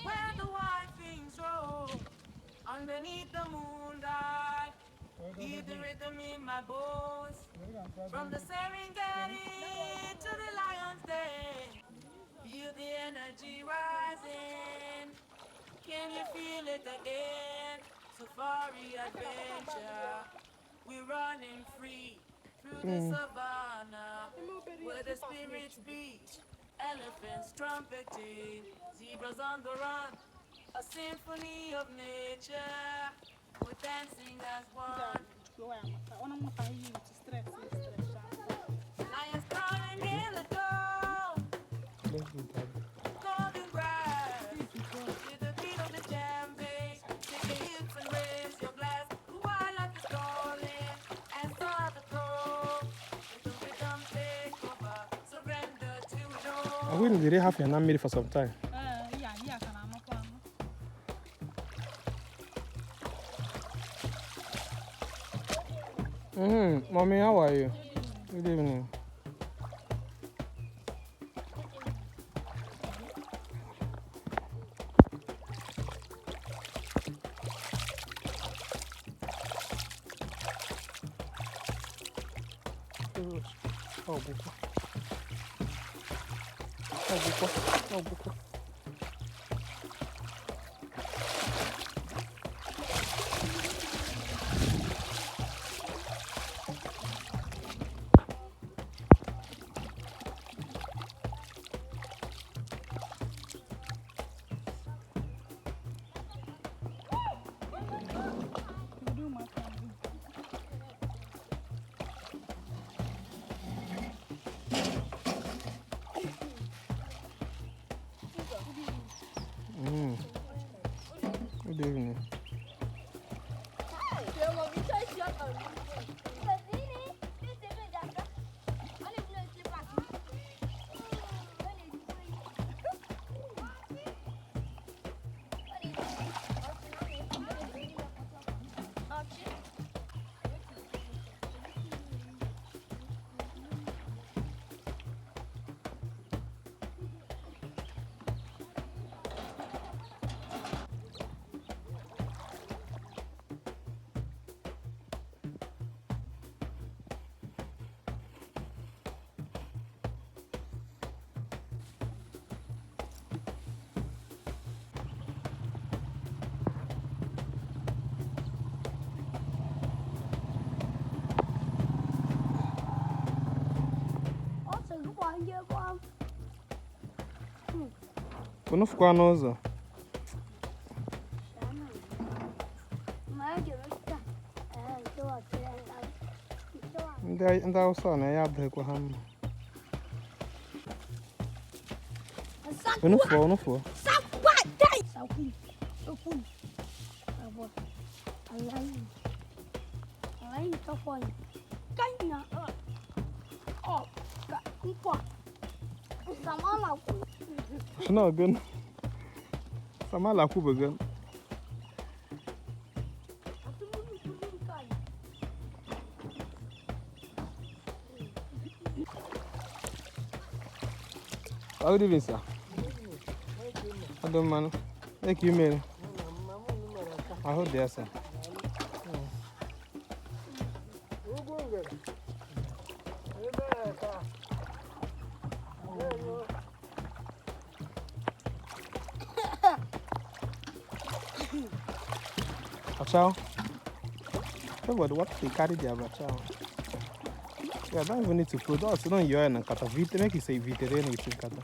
Where the white things roll underneath the moonlight, hear the rhythm in my bones. From the Serengeti to the lion's den, feel the energy rising. Can you feel it again? Safari adventure, we're running free through the savannah, where the spirits beat, elephants trumpeting, zebras on the run, a symphony of nature, we're dancing as one. Lions crawling in the door, golden grass, to the beat of the djembe, shake your hips and raise your glass. The wildlife is calling, and so are the crows. Let the rhythm take over, surrender to joy. I wouldn't really have your made for some time. Mommy, how are you? Good evening. Good evening. Quando ficou no uso? Ainda o sol, né? Abre com a rama. Eu não for, eu não for. Não, gan. Sama laku bagan. How do you sir? I don't man. Thank you, man. I hope there, sir. Abacha. What they carry the abacha? Yeah, I don't even need to put also don't you and kata vite make you say vegetarian with kata.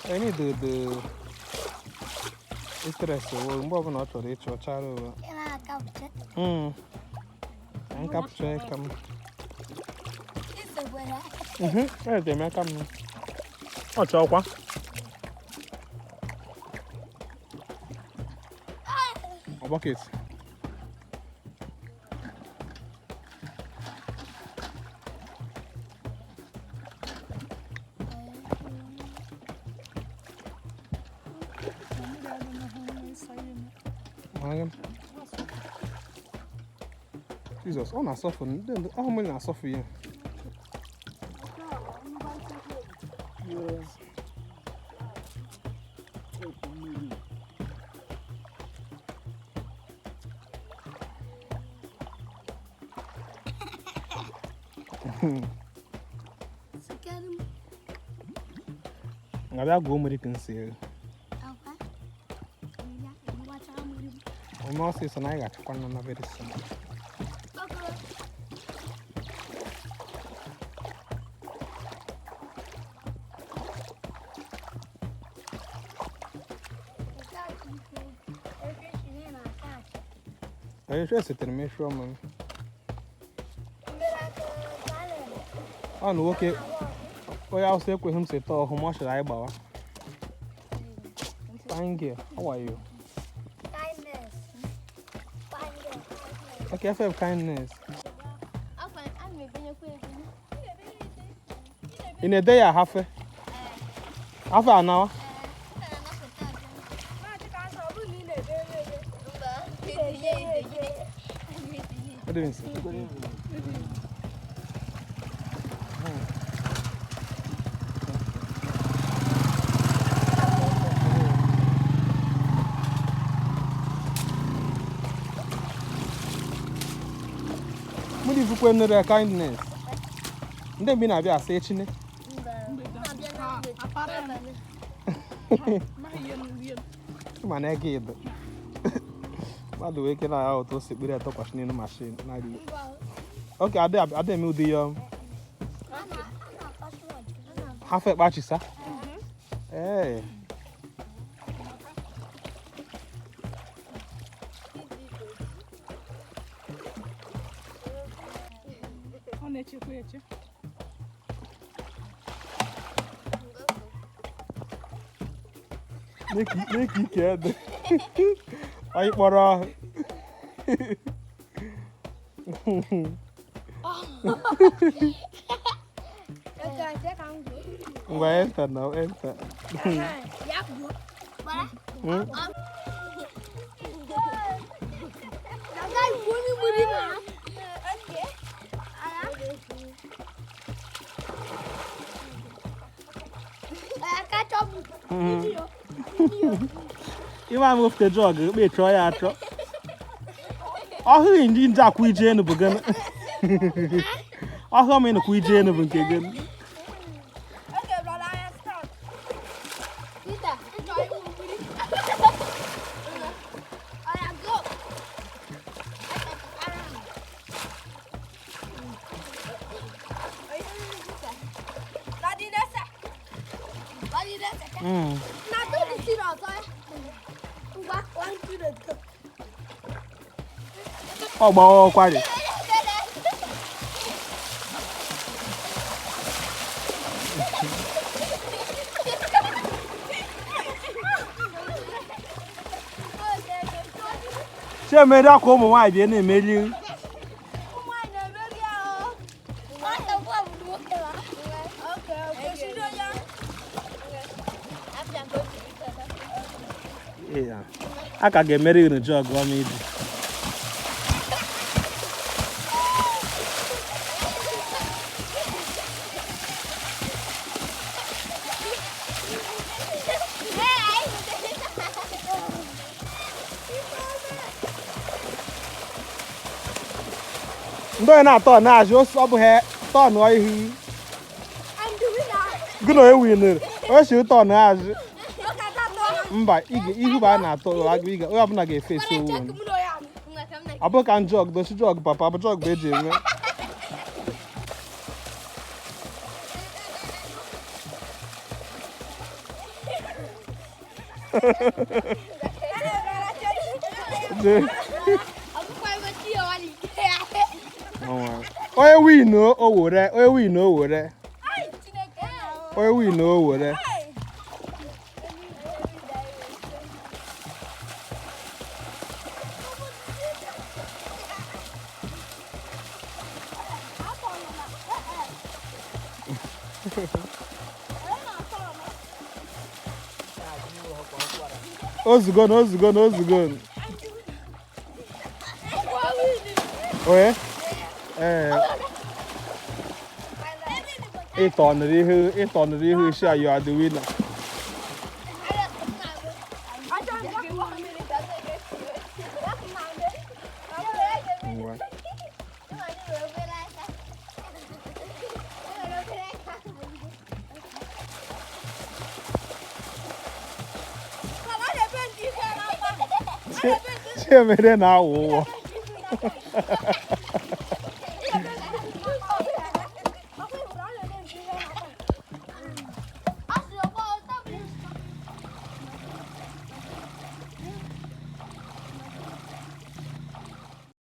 I need the stress so more not to reach or charo. And capture come. They make them. Oh, chokwa. A bucket. Jesus, on a suffer. Then how many are suffering? Yes. I will go with it and say. I'm not saying I got fun on a very soon. Are you interested in me from? Oh, no, okay. Oh, I'll say with him, say, how much should I buy? Thank you. How are you? Kindness. Okay, I have kindness. In a day, I have a half an hour. What do you say? What if you put in their kindness? They mean I'll be a searching. Man, I get it. By the way, can I out to sit with a top machine in the machine? Okay, I didn't move the half a batch, sir. Hey. Make you kid. I para. Enter now, enter. You want to move the jog, be try out. Oh, you didn't jack with Jane of again. Oh, how many quid Jane of again? Oh, boy, quite it. She made a come why be any million. Yeah, I can get married in a jog, or maybe. I'm not thought now, just up here, thought no, I'm doing that. Good, I win. I should thought now. But you buy not thought like we have not get face so one. I book and jog, don't you jog, Papa, but jog, baby. Oh, Oye win o wore. Oye win o wore. Oye win o wore. Ozugon. Oye? It's on the hill, sure you are the winner. She made an hour.